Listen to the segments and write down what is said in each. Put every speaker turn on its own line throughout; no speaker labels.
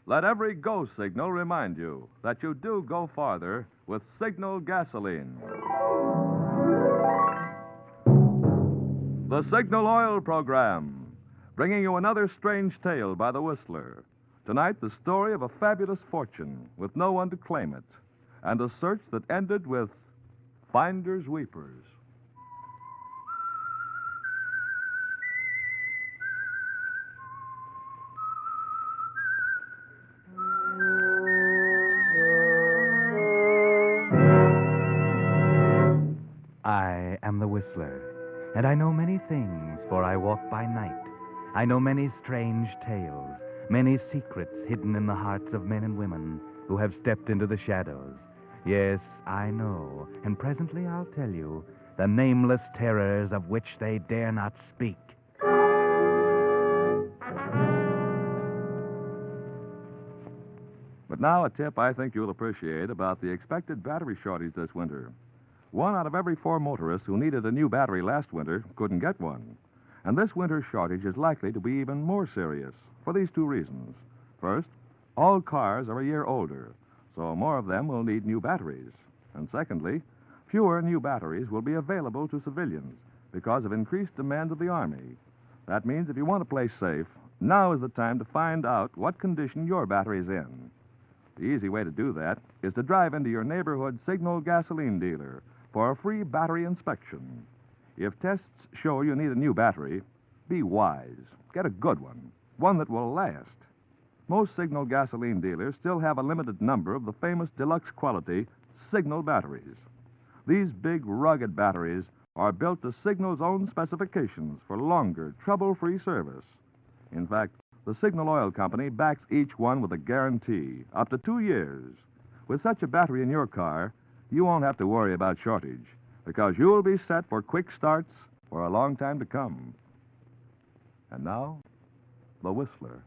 Let every go signal remind you that you do go farther with Signal gasoline. The Signal Oil Program, bringing you another strange tale by the Whistler. Tonight, the story of a fabulous fortune with no one to claim it, and a search that ended with finders weepers.
I am the Whistler, and I know many things, for I walk by night. I know many strange tales, many secrets hidden in the hearts of men and women who have stepped into the shadows. Yes, I know, and presently I'll tell you the nameless terrors of which they dare not speak.
But now a tip I think you'll appreciate about the expected battery shortage this winter. 1 out of every 4 motorists who needed a new battery last winter couldn't get one. And this winter's shortage is likely to be even more serious for these 2 reasons. First, all cars are a year older, so more of them will need new batteries. And secondly, fewer new batteries will be available to civilians because of increased demand of the Army. That means if you want to play safe, now is the time to find out what condition your battery is in. The easy way to do that is to drive into your neighborhood Signal gasoline dealer for a free battery inspection. If tests show you need a new battery, be wise. Get a good one that will last. Most Signal gasoline dealers still have a limited number of the famous deluxe quality Signal batteries. These big, rugged batteries are built to Signal's own specifications for longer, trouble-free service. In fact, the Signal Oil Company backs each one with a guarantee, up to 2 years. With such a battery in your car, you won't have to worry about shortage, because you'll be set for quick starts for a long time to come. And now, the Whistler.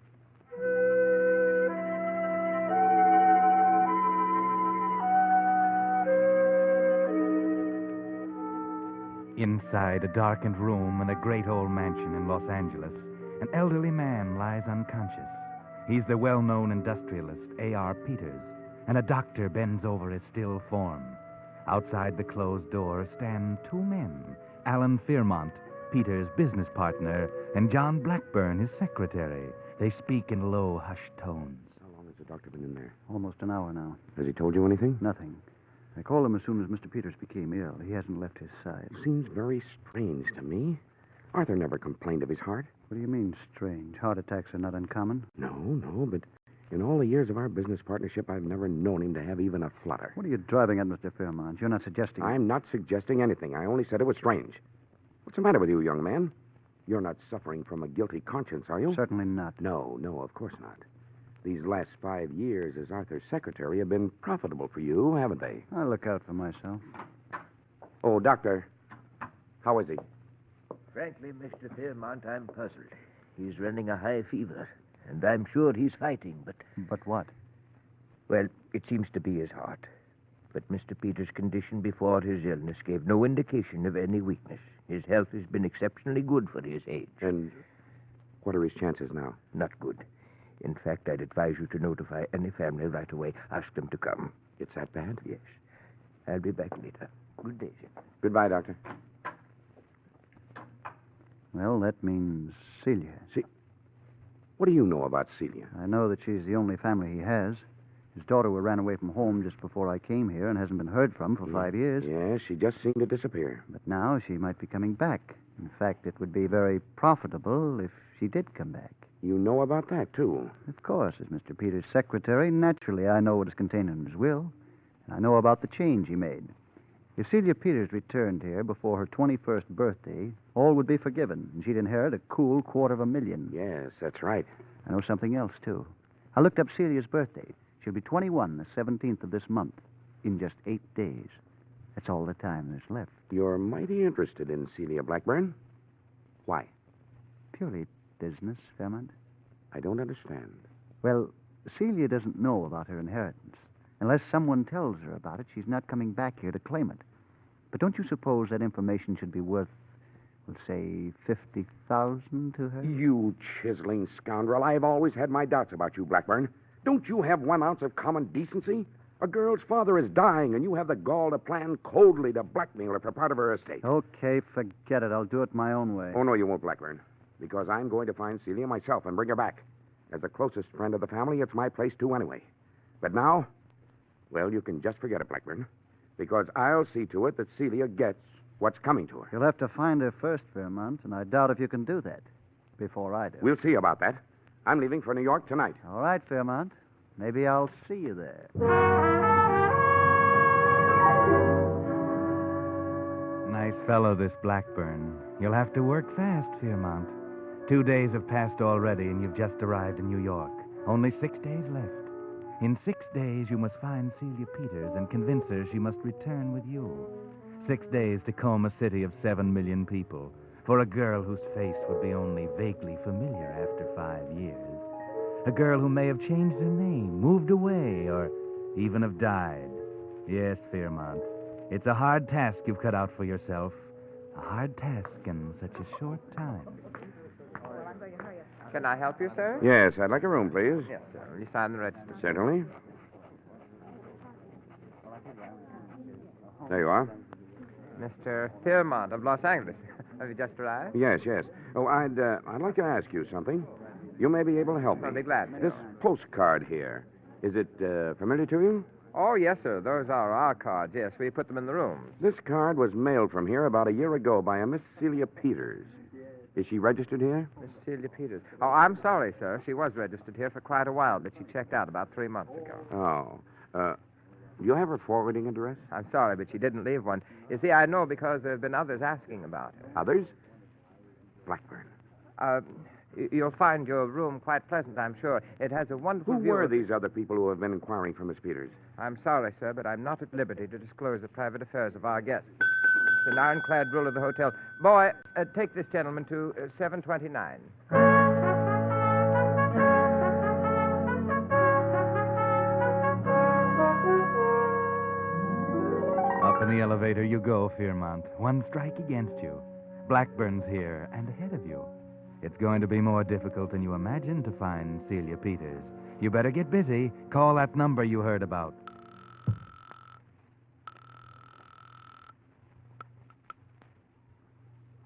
Inside a darkened room in a great old mansion in Los Angeles, an elderly man lies unconscious. He's the well-known industrialist A.R. Peters, and a doctor bends over his still form. Outside the closed door stand 2 men, Alan Fairmont, Peters' business partner, and John Blackburn, his secretary. They speak in low, hushed tones.
How long has the doctor been in there?
Almost an hour now.
Has he told you anything?
Nothing. I called him as soon as Mr. Peters became ill. He hasn't left his side.
Seems very strange to me. Arthur never complained of his heart.
What do you mean, strange? Heart attacks are not uncommon.
No, but in all the years of our business partnership, I've never known him to have even a flutter.
What are you driving at, Mr. Fairmont? You're not suggesting...
I'm not suggesting anything. I only said it was strange. What's the matter with you, young man? You're not suffering from a guilty conscience, are you?
Certainly not.
No, of course not. These last 5 years as Arthur's secretary have been profitable for you, haven't they?
I look out for myself.
Oh, Doctor, how is he?
Frankly, Mr. Fairmont, I'm puzzled. He's running a high fever, and I'm sure he's fighting, but...
But what?
Well, it seems to be his heart. But Mr. Peters' condition before his illness gave no indication of any weakness. His health has been exceptionally good for his age.
And what are his chances now?
Not good. In fact, I'd advise you to notify any family right away. Ask them to come.
It's that bad?
Yes. I'll be back later. Good day, sir.
Goodbye, Doctor.
Well, that means Celia.
What do you know about Celia?
I know that she's the only family he has. His daughter ran away from home just before I came here and hasn't been heard from for 5 years.
Yeah, she just seemed to disappear.
But now she might be coming back. In fact, it would be very profitable if she did come back.
You know about that, too.
Of course, as Mr. Peters' secretary, naturally I know what is contained in his will, and I know about the change he made. If Celia Peters returned here before her 21st birthday, all would be forgiven, and she'd inherit a cool $250,000.
Yes, that's right.
I know something else, too. I looked up Celia's birthday. She'll be 21, the 17th of this month, in just 8 days. That's all the time there's left.
You're mighty interested in Celia Blackburn. Why?
Purely business, Fairmont.
I don't understand.
Well, Celia doesn't know about her inheritance. Unless someone tells her about it, she's not coming back here to claim it. But don't you suppose that information should be worth, we'll say, $50,000 to her?
You chiseling scoundrel. I've always had my doubts about you, Blackburn. Don't you have 1 ounce of common decency? A girl's father is dying, and you have the gall to plan coldly to blackmail her for part of her estate.
Okay, forget it. I'll do it my own way.
Oh, no, you won't, Blackburn. Because I'm going to find Celia myself and bring her back. As the closest friend of the family, it's my place, too, anyway. But now, well, you can just forget it, Blackburn. Because I'll see to it that Celia gets what's coming to her.
You'll have to find her first, Fairmont, and I doubt if you can do that before I do.
We'll see about that. I'm leaving for New York tonight.
All right, Fairmont. Maybe I'll see you there.
Nice fellow, this Blackburn. You'll have to work fast, Fairmont. 2 days have passed already, and you've just arrived in New York. Only 6 days left. In 6 days, you must find Celia Peters and convince her she must return with you. 6 days to comb a city of 7 million people for a girl whose face would be only vaguely familiar after 5 years. A girl who may have changed her name, moved away, or even have died. Yes, Fairmont, it's a hard task you've cut out for yourself. A hard task in such a short time.
Can I help you, sir?
Yes, I'd like a room, please.
Yes, sir. Will you sign the register?
Certainly. There you are.
Mr. Piermont of Los Angeles. Have you just arrived?
Yes, yes. Oh, I'd like to ask you something. You may be able to help me.
I'll be glad to.
This postcard here, is it familiar to you?
Oh, yes, sir. Those are our cards. Yes, we put them in the rooms.
This card was mailed from here about a year ago by a Miss Celia Peters. Is she registered here?
Miss Celia Peters. Oh, I'm sorry, sir. She was registered here for quite a while, but she checked out about 3 months ago.
Oh. Do you have her forwarding address?
I'm sorry, but she didn't leave one. You see, I know because there have been others asking about her.
Others? Blackburn.
You'll find your room quite pleasant, I'm sure. It has a wonderful
Who
view
were
of-
these other people who have been inquiring for Miss Peters?
I'm sorry, sir, but I'm not at liberty to disclose the private affairs of our guests. It's an ironclad rule of the hotel. Boy, take this gentleman to 729.
Up in the elevator you go, Fairmont. One strike against you. Blackburn's here and ahead of you. It's going to be more difficult than you imagined to find Celia Peters. You better get busy. Call that number you heard about.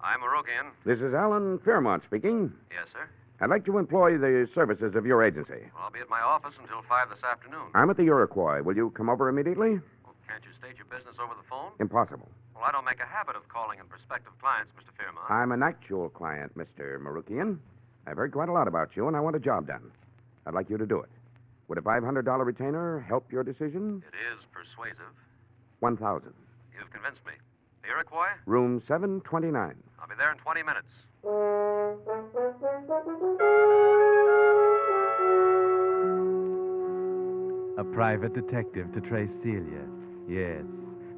I'm Marokian.
This is Alan Fairmont speaking.
Yes, sir.
I'd like to employ the services of your agency.
Well, I'll be at my office until 5 this afternoon.
I'm at the Iroquois. Will you come over immediately?
Well, can't you state your business over the phone?
Impossible.
Well, I don't make a habit of calling in prospective clients, Mr. Fairmont.
I'm an actual client, Mr. Marukian. I've heard quite a lot about you, and I want a job done. I'd like you to do it. Would a $500 retainer help your decision?
It is persuasive.
1,000.
You've convinced me. The Iroquois?
Room 729.
I'll be there in 20 minutes.
A private detective to trace Celia. Yes.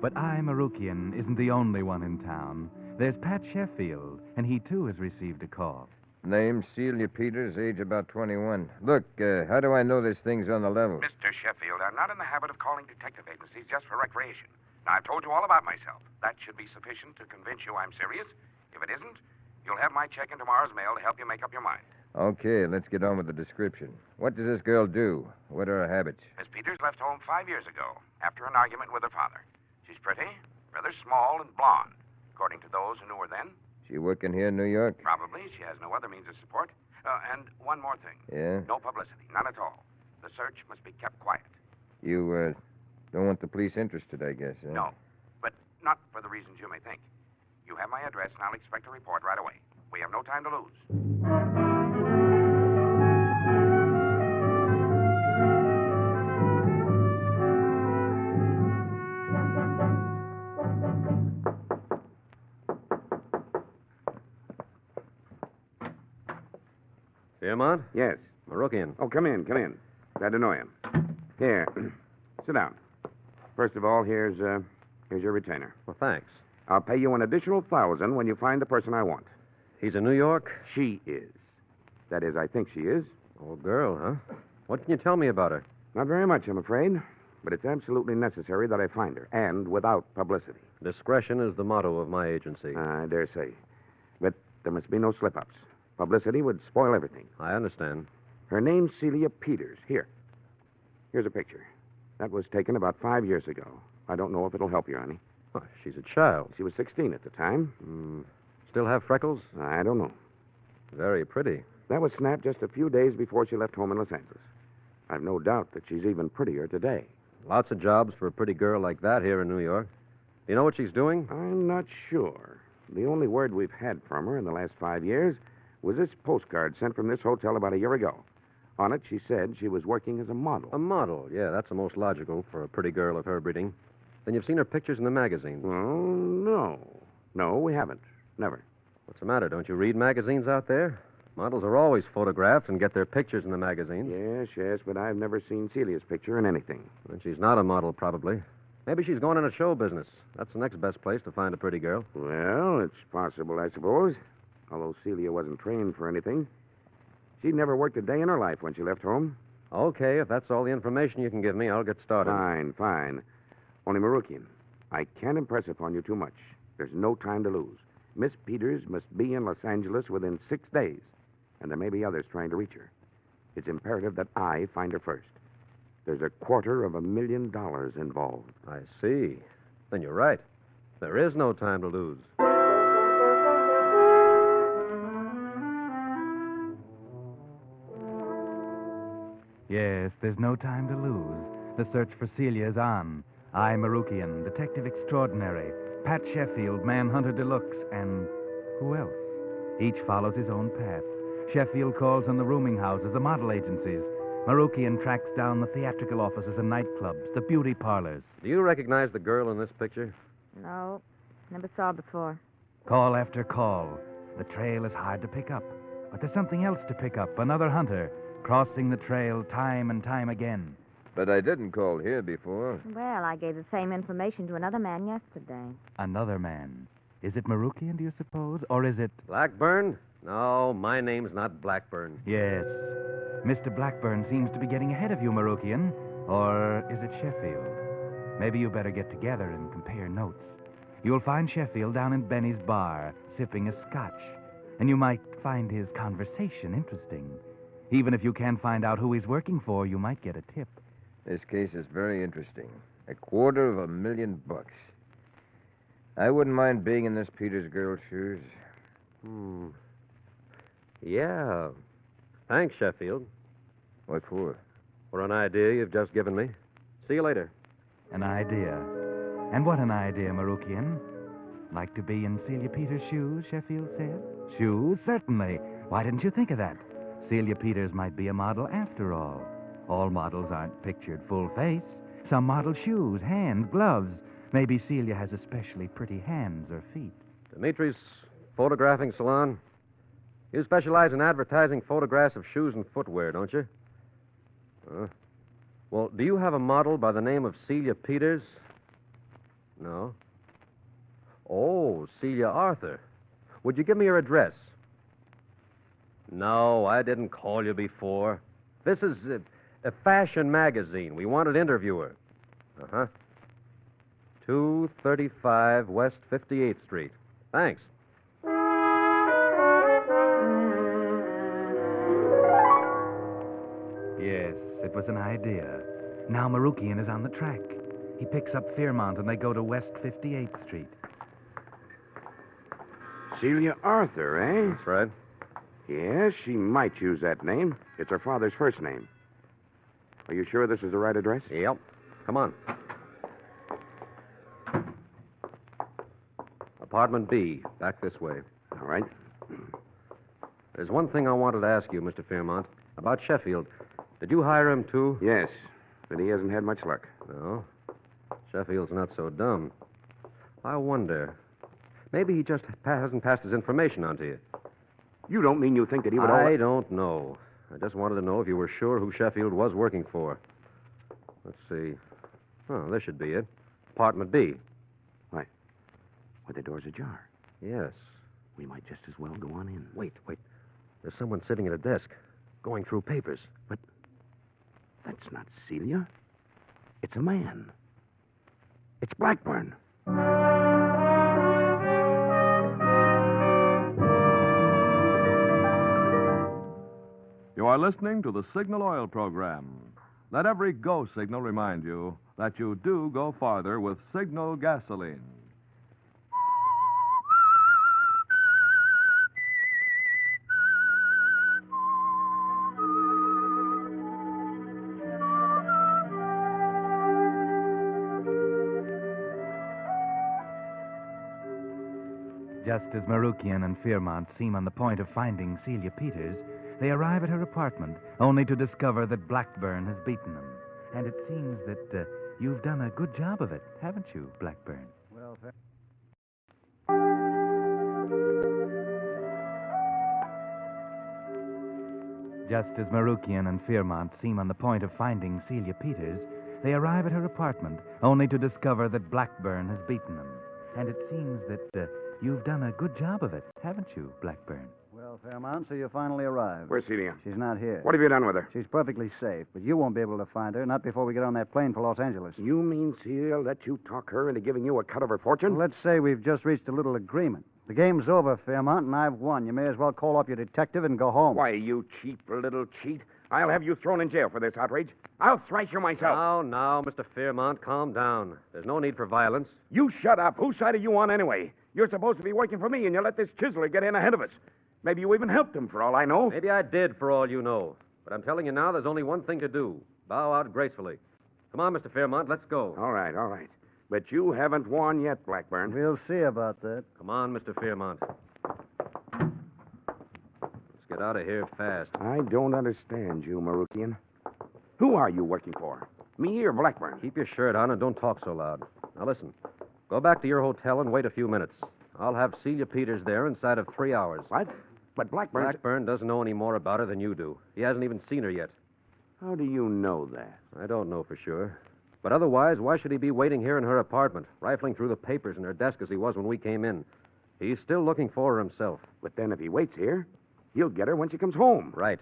But I, Marukian, isn't the only one in town. There's Pat Sheffield, and he too has received a call.
Name Celia Peters, age about 21. Look, how do I know this thing's on the level?
Mr. Sheffield, I'm not in the habit of calling detective agencies just for recreation. Now, I've told you all about myself. That should be sufficient to convince you I'm serious. If it isn't, you'll have my check in tomorrow's mail to help you make up your mind.
Okay, let's get on with the description. What does this girl do? What are her habits?
Miss Peters left home 5 years ago after an argument with her father. She's pretty, rather small, and blonde, according to those who knew her then.
She working here in New York?
Probably. She has no other means of support. And one more thing.
Yeah?
No publicity. None at all. The search must be kept quiet.
You, don't want the police interested, I guess, huh?
No. But not for the reasons you may think. You have my address, and I'll expect a report right away. We have no time to lose.
Fairmont?
Yes.
Marokian.
Oh, come in, come in. Glad to know you. Here, sit down. First of all, here's your retainer.
Well, thanks.
I'll pay you an additional 1,000 when you find the person I want.
He's in New York?
She is. That is, I think she is.
Old girl, huh? What can you tell me about her?
Not very much, I'm afraid. But it's absolutely necessary that I find her, and without publicity.
Discretion is the motto of my agency.
I dare say. But there must be no slip-ups. Publicity would spoil everything.
I understand.
Her name's Celia Peters. Here. Here's a picture. That was taken about 5 years ago. I don't know if it'll help you, honey.
Oh, she's a child.
She was 16 at the time.
Still have freckles?
I don't know.
Very pretty.
That was snapped just a few days before she left home in Los Angeles. I've no doubt that she's even prettier today.
Lots of jobs for a pretty girl like that here in New York. Do you know what she's doing?
I'm not sure. The only word we've had from her in the last 5 years was this postcard sent from this hotel about a year ago. On it, she said she was working as a model.
A model, yeah, that's the most logical for a pretty girl of her breeding. Then you've seen her pictures in the magazines.
Oh, no. No, we haven't. Never.
What's the matter? Don't you read magazines out there? Models are always photographed and get their pictures in the magazines.
Yes, but I've never seen Celia's picture in anything.
And she's not a model, probably. Maybe she's going into show business. That's the next best place to find a pretty girl.
Well, it's possible, I suppose. Although Celia wasn't trained for anything. She'd never worked a day in her life when she left home.
Okay, if that's all the information you can give me, I'll get started.
Fine. Only, Marukian, I can't impress upon you too much. There's no time to lose. Miss Peters must be in Los Angeles within 6 days, and there may be others trying to reach her. It's imperative that I find her first. There's $250,000 involved.
I see. Then you're right. There is no time to lose.
Yes, there's no time to lose. The search for Celia is on. I, Marukian, detective extraordinary, Pat Sheffield, manhunter deluxe, and who else? Each follows his own path. Sheffield calls on the rooming houses, the model agencies. Marukian tracks down the theatrical offices and nightclubs, the beauty parlors.
Do you recognize the girl in this picture?
No, never saw her before.
Call after call. The trail is hard to pick up. But there's something else to pick up. Another hunter, crossing the trail time and time again.
But I didn't call here before.
Well, I gave the same information to another man yesterday.
Another man. Is it Marukian, do you suppose? Or is it...
Blackburn? No, my name's not Blackburn.
Yes. Mr. Blackburn seems to be getting ahead of you, Marukian. Or is it Sheffield? Maybe you better get together and compare notes. You'll find Sheffield down in Benny's bar, sipping a scotch. And you might find his conversation interesting. Even if you can't find out who he's working for, you might get a tip.
This case is very interesting. $250,000. I wouldn't mind being in this Peters girl's shoes.
Yeah. Thanks, Sheffield.
What for?
For an idea you've just given me. See you later.
An idea. And what an idea, Marukian. Like to be in Celia Peters' shoes, Sheffield said? Shoes? Certainly. Why didn't you think of that? Celia Peters might be a model after all. All models aren't pictured full face. Some model shoes, hands, gloves. Maybe Celia has especially pretty hands or feet.
Dimitri's photographing salon. You specialize in advertising photographs of shoes and footwear, don't you? Well, do you have a model by the name of Celia Peters? No. Oh, Celia Arthur. Would you give me your address? No, I didn't call you before. This is a fashion magazine. We wanted to interview her. 235 West 58th Street. Thanks.
Yes, it was an idea. Now Marukian is on the track. He picks up Fairmont and they go to West 58th Street.
Celia Arthur, eh?
That's right.
Yes, she might use that name. It's her father's first name. Are you sure this is the right address?
Yep. Come on. Apartment B, back this way.
All right.
There's one thing I wanted to ask you, Mr. Fairmont, about Sheffield. Did you hire him, too?
Yes, but he hasn't had much luck.
No. Sheffield's not so dumb. I wonder. Maybe he just hasn't passed his information on to you.
You don't mean you think that he would...
I don't know. I just wanted to know if you were sure who Sheffield was working for. Let's see. Oh, this should be it. Apartment B.
Why, the door's ajar.
Yes.
We might just as well go on in.
Wait. There's someone sitting at a desk, going through papers.
But that's not Celia. It's a man. It's Blackburn.
You are listening to the Signal Oil program. Let every go signal remind you that you do go farther with Signal gasoline.
Just as Marukian and Fairmont seem on the point of finding Celia Peters, they arrive at her apartment, only to discover that Blackburn has beaten them. And it seems that you've done a good job of it, haven't you, Blackburn?
Well,
Just as Marukian and Fairmont seem on the point of finding Celia Peters, they arrive at her apartment, only to discover that Blackburn has beaten them. And it seems that you've done a good job of it, haven't you, Blackburn?
well, Fairmount, so you finally arrived.
Where's Celia?
She's not here.
What have you done with her?
She's perfectly safe, but you won't be able to find her, not before we get on that plane for Los Angeles.
You mean Celia let you talk her into giving you a cut of her fortune?
Let's say we've just reached a little agreement. The game's over, Fairmount, and I've won. You may as well call off your detective and go home.
Why, you cheap little cheat. I'll have you thrown in jail for this outrage. I'll thrash you myself.
Now, Mr. Fairmont, calm down. There's no need for violence.
You shut up. Whose side are you on anyway? You're supposed to be working for me, and you let this chiseler get in ahead of us. Maybe you even helped him, for all I know.
Maybe I did, for all you know. But I'm telling you now, there's only one thing to do. Bow out gracefully. Come on, Mr. Fairmont, let's go.
All right, all right. But you haven't won yet, Blackburn.
We'll see about that.
Come on, Mr. Fairmont. Let's get out of here fast.
I don't understand you, Marukian. Who are you working for? Me or Blackburn?
Keep your shirt on and don't talk so loud. Now, listen. Go back to your hotel and wait a few minutes. I'll have Celia Peters there inside of 3 hours.
What? But Blackburn...
Blackburn doesn't know any more about her than you do. He hasn't even seen her yet.
How do you know that?
I don't know for sure. But otherwise, why should he be waiting here in her apartment, rifling through the papers in her desk as he was when we came in? He's still looking for her himself.
But then if he waits here, he'll get her when she comes home.
Right.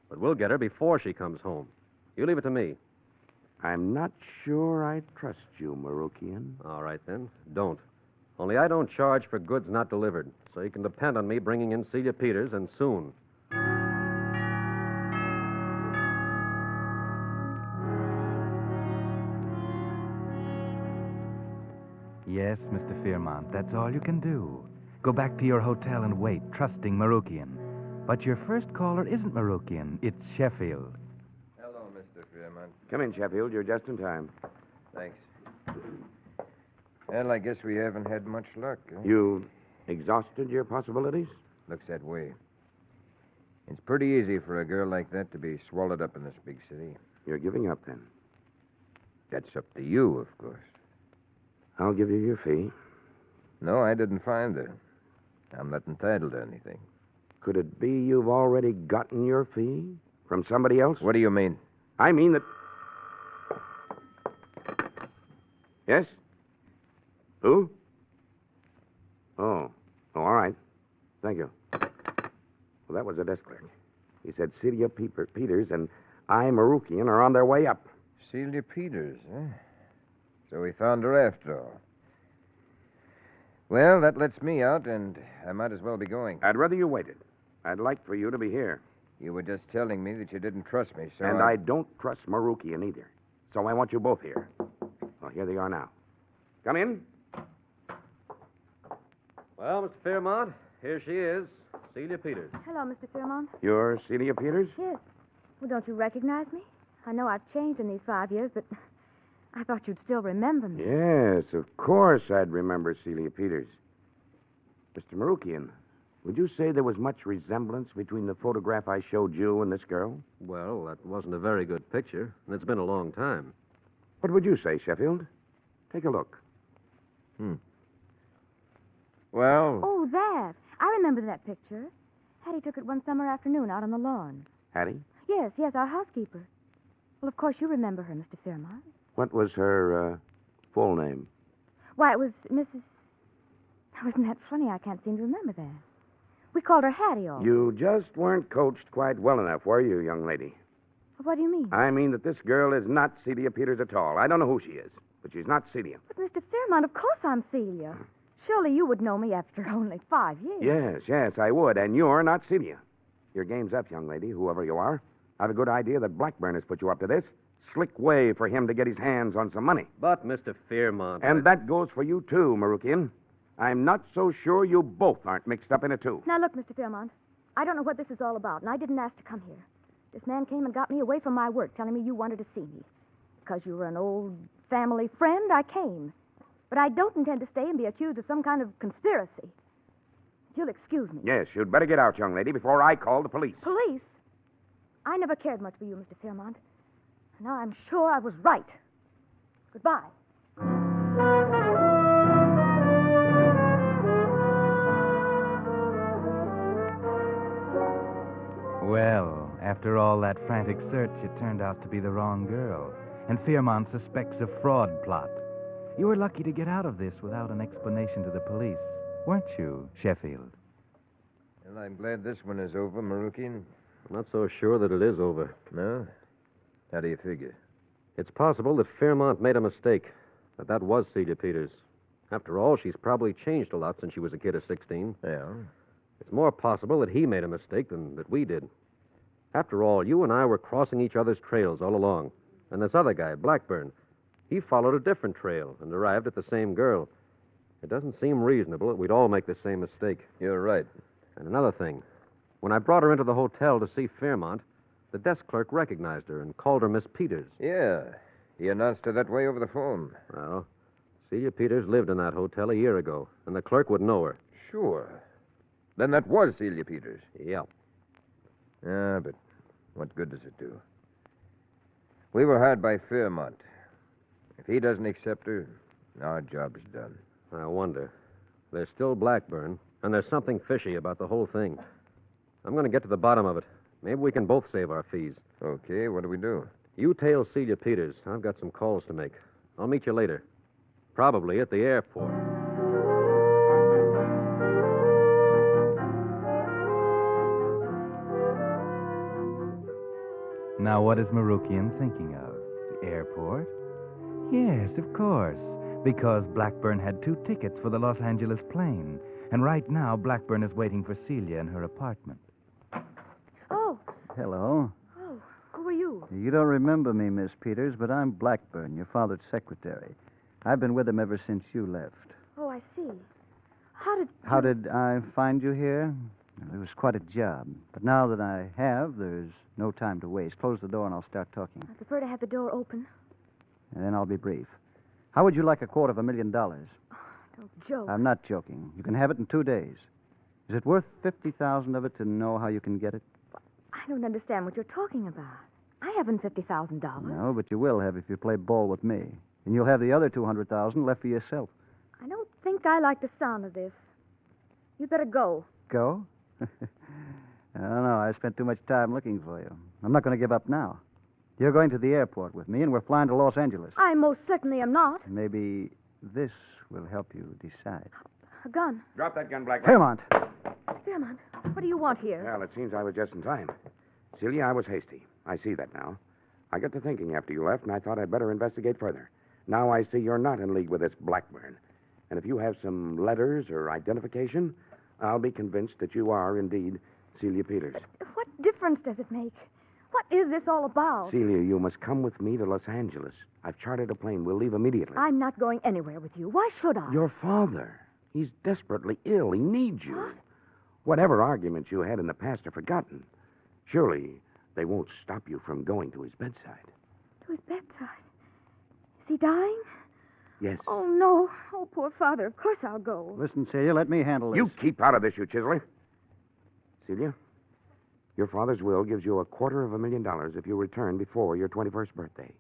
But we'll get her before she comes home. You leave it to me.
I'm not sure I trust you, Marukian.
All right, then. Don't. Only I don't charge for goods not delivered, so you can depend on me bringing in Celia Peters, and soon.
Yes, Mr. Fairmont, that's all you can do. Go back to your hotel and wait, trusting Marukian. But your first caller isn't Marukian, it's Sheffield.
Hello, Mr. Fairmont.
Come in, Sheffield. You're just in time.
Thanks. Well, I guess we haven't had much luck.
You exhausted your possibilities?
Looks that way. It's pretty easy for a girl like that to be swallowed up in this big city.
You're giving up, then.
That's up to you, of course.
I'll give you your fee.
No, I didn't find her. I'm not entitled to anything.
Could it be you've already gotten your fee? From somebody else?
What do you mean?
I mean that... Yes? Who? Oh, all right. Thank you. Well, that was a desk clerk. He said Celia Peters and I, Marukian, are on their way up.
Celia Peters, huh? So we found her after all. Well, that lets me out, and I might as well be going.
I'd rather you waited. I'd like for you to be here.
You were just telling me that you didn't trust me, so
And I don't trust Marukian either. So I want you both here. Well, here they are now. Come in.
Well, Mr. Fairmont, here she is, Celia Peters.
Hello, Mr. Fairmont.
You're Celia Peters?
Yes. Well, don't you recognize me? I know I've changed in these 5 years, but I thought you'd still remember me.
Yes, of course I'd remember Celia Peters. Mr. Marukian, would you say there was much resemblance between the photograph I showed you and this girl?
Well, that wasn't a very good picture, and it's been a long time.
What would you say, Sheffield? Take a look.
Well,
Oh, that. I remember that picture. Hattie took it one summer afternoon out on the lawn.
Hattie?
Yes, our housekeeper. Well, of course you remember her, Mr. Fairmont.
What was her full name?
Why, it was Mrs. Oh, isn't that funny? I can't seem to remember that. We called her Hattie always.
You just weren't coached quite well enough, were you, young lady?
What do you mean?
I mean that this girl is not Celia Peters at all. I don't know who she is, but she's not Celia.
But, Mr. Fairmont, of course I'm Celia. Surely you would know me after only 5 years.
Yes, I would, and you're not Celia. Your game's up, young lady, whoever you are. I've a good idea that Blackburn has put you up to this. slick way for him to get his hands on some money.
But, Mr. Fairmont...
And that goes for you, too, Marukian. I'm not so sure you both aren't mixed up in it, too.
Now, look, Mr. Fairmont, I don't know what this is all about, and I didn't ask to come here. This man came and got me away from my work, telling me you wanted to see me. Because you were an old family friend, I came. But I don't intend to stay and be accused of some kind of conspiracy. If you'll excuse me.
Yes, you'd better get out, young lady, before I call the police.
Police? I never cared much for you, Mr. Fairmont. And now I'm sure I was right. Goodbye.
Well, after all that frantic search, it turned out to be the wrong girl. And Fairmont suspects a fraud plot. You were lucky to get out of this without an explanation to the police, weren't you, Sheffield?
Well, I'm glad this one is over, Marukian.
I'm not so sure that it is over.
No? How do you figure?
It's possible that Fairmont made a mistake, that was Celia Peters. After all, she's probably changed a lot since she was a kid of 16.
Yeah?
It's more possible that he made a mistake than that we did. After all, you and I were crossing each other's trails all along. And this other guy, Blackburn, he followed a different trail and arrived at the same girl. It doesn't seem reasonable that we'd all make the same mistake.
You're right.
And another thing. When I brought her into the hotel to see Fairmont, the desk clerk recognized her and called her Miss Peters.
Yeah. He announced her that way over the phone.
Well, Celia Peters lived in that hotel a year ago, and the clerk would know her.
Sure. Then that was Celia Peters.
Yeah.
Yeah, but what good does it do? We were hired by Fairmont. If he doesn't accept her, our job's done.
I wonder. There's still Blackburn, and there's something fishy about the whole thing. I'm going to get to the bottom of it. Maybe we can both save our fees.
Okay, what do we do?
You tail Celia Peters. I've got some calls to make. I'll meet you later. Probably at the airport.
Now, what is Marukian thinking of? The airport? Yes, of course. Because Blackburn had 2 tickets for the Los Angeles plane. And right now, Blackburn is waiting for Celia in her apartment.
Oh,
Hello.
who are you?
You don't remember me, Miss Peters, but I'm Blackburn, your father's secretary. I've been with him ever since you left.
Oh, I see.
How did I find you here? Well, it was quite a job. But now that I have, there's no time to waste. Close the door and I'll start talking.
I prefer to have the door open.
And then I'll be brief. How would you like $250,000?
Don't joke.
I'm not joking. You can have it in 2 days. Is it worth 50,000 of it to know how you can get it?
I don't understand what you're talking about. I haven't $50,000.
No, but you will have if you play ball with me. And you'll have the other 200,000 left for yourself.
I don't think I like the sound of this. You'd better go.
Go? I don't know. I spent too much time looking for you. I'm not going to give up now. You're going to the airport with me, and we're flying to Los Angeles.
I most certainly am not.
Maybe this will help you decide.
A gun.
Drop that gun, Blackburn.
Fairmont.
Fairmont, what do you want here?
Well, it seems I was just in time. Celia, I was hasty. I see that now. I got to thinking after you left, and I thought I'd better investigate further. Now I see you're not in league with this Blackburn. And if you have some letters or identification, I'll be convinced that you are indeed Celia Peters.
What difference does it make? What is this all about?
Celia, you must come with me to Los Angeles. I've chartered a plane. We'll leave immediately.
I'm not going anywhere with you. Why should I?
Your father. He's desperately ill. He needs you.
What?
Whatever arguments you had in the past are forgotten. Surely they won't stop you from going to his bedside.
To his bedside. Is he dying?
Yes.
Oh, no. Oh, poor father. Of course I'll go.
Listen, Celia, let me handle this.
You keep out of this, you chiseler. Celia, your father's will gives you $250,000 if you return before your 21st birthday.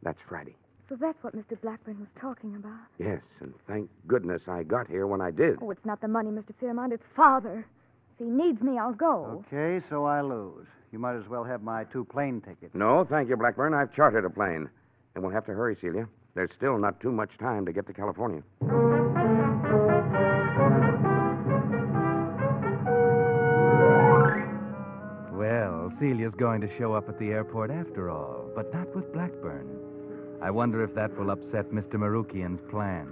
That's Friday.
So that's what Mr. Blackburn was talking about.
Yes, and thank goodness I got here when I did.
Oh, it's not the money, Mr. Fairmont. It's father. If he needs me, I'll go.
Okay, so I lose. You might as well have my 2 plane tickets.
No, thank you, Blackburn. I've chartered a plane. And we'll have to hurry, Celia. There's still not too much time to get to California.
Well, Celia's going to show up at the airport after all, but not with Blackburn. I wonder if that will upset Mr. Marukian's plans.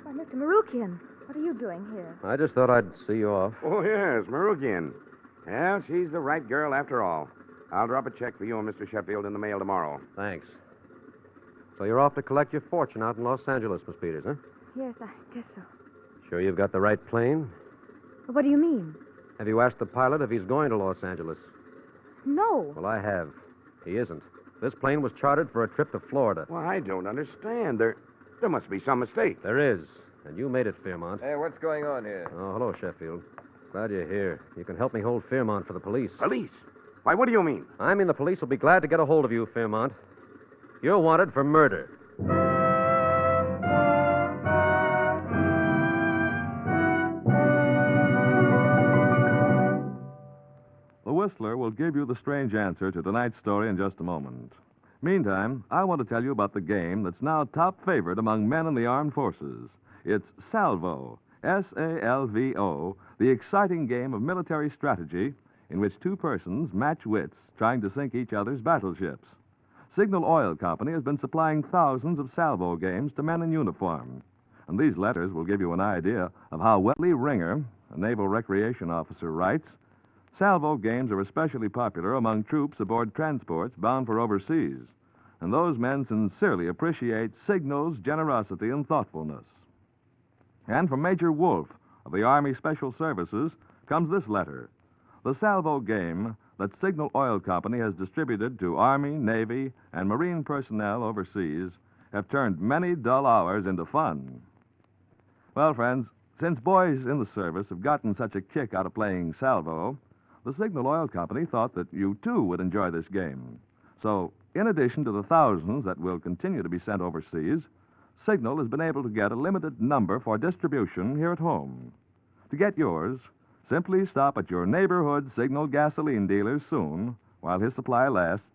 Why, Mr. Marukian, what are you doing here?
I just thought I'd see you off.
Oh, yes, Marukian. Well, she's the right girl after all. I'll drop a check for you and Mr. Sheffield in the mail tomorrow.
Thanks. So you're off to collect your fortune out in Los Angeles, Miss Peters, huh?
Yes, I guess so.
Sure you've got the right plane?
What do you mean?
Have you asked the pilot if he's going to Los Angeles?
No.
Well, I have. He isn't. This plane was chartered for a trip to Florida.
Well, I don't understand. There must be some mistake.
There is. And you made it, Fairmont.
Hey, what's going on here?
Oh, hello, Sheffield. Glad you're here. You can help me hold Fairmont for the police.
Police? Why, what do you mean?
I mean the police will be glad to get a hold of you, Fairmont. You're wanted for murder.
The Whistler will give you the strange answer to tonight's story in just a moment. Meantime, I want to tell you about the game that's now top favorite among men in the armed forces. It's Salvo, S-A-L-V-O, the exciting game of military strategy in which two persons match wits trying to sink each other's battleships. Signal Oil Company has been supplying thousands of Salvo games to men in uniform. And these letters will give you an idea of how well Lee Ringer, a naval recreation officer, writes. Salvo games are especially popular among troops aboard transports bound for overseas, and those men sincerely appreciate Signal's generosity and thoughtfulness. And from Major Wolf of the Army Special Services comes this letter. The Salvo game that Signal Oil Company has distributed to Army, Navy, and Marine personnel overseas have turned many dull hours into fun. Well, friends, since boys in the service have gotten such a kick out of playing Salvo, the Signal Oil Company thought that you, too, would enjoy this game. So, in addition to the thousands that will continue to be sent overseas, Signal has been able to get a limited number for distribution here at home. To get yours, simply stop at your neighborhood Signal gasoline dealer soon, while his supply lasts,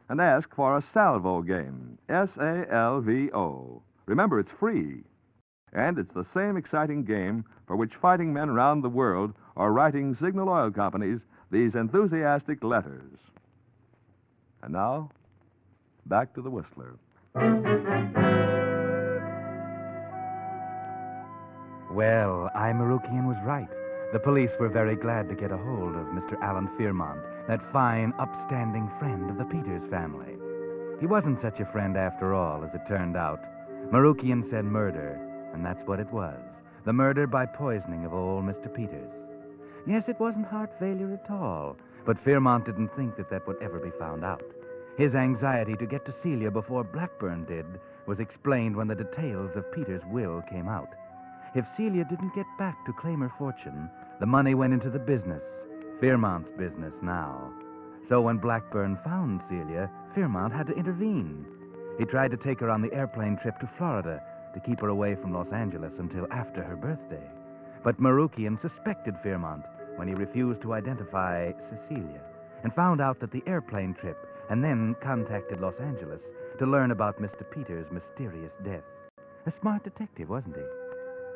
and ask for a Salvo game, S-A-L-V-O. Remember, it's free. And it's the same exciting game for which fighting men around the world are writing Signal Oil Companies these enthusiastic letters. And now, back to the Whistler.
Well, Marukian was right. The police were very glad to get a hold of Mr. Alan Fairmont, that fine, upstanding friend of the Peters family. He wasn't such a friend after all, as it turned out. Marukian said murder, and that's what it was. The murder by poisoning of old Mr. Peters. Yes, it wasn't heart failure at all, but Fairmont didn't think that would ever be found out. His anxiety to get to Celia before Blackburn did was explained when the details of Peters' will came out. If Celia didn't get back to claim her fortune, the money went into the business, Fairmont's business now. So when Blackburn found Celia, Fairmont had to intervene. He tried to take her on the airplane trip to Florida to keep her away from Los Angeles until after her birthday. But Marukian suspected Fairmont when he refused to identify Cecilia and found out that the airplane trip, and then contacted Los Angeles to learn about Mr. Peters' mysterious death. A smart detective, wasn't he?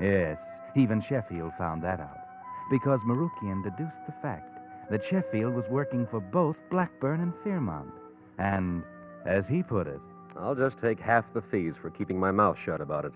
Yes, even Sheffield found that out, because Marukian deduced the fact that Sheffield was working for both Blackburn and Fairmont. And, as he put it,
I'll just take half the fees for keeping my mouth shut about it.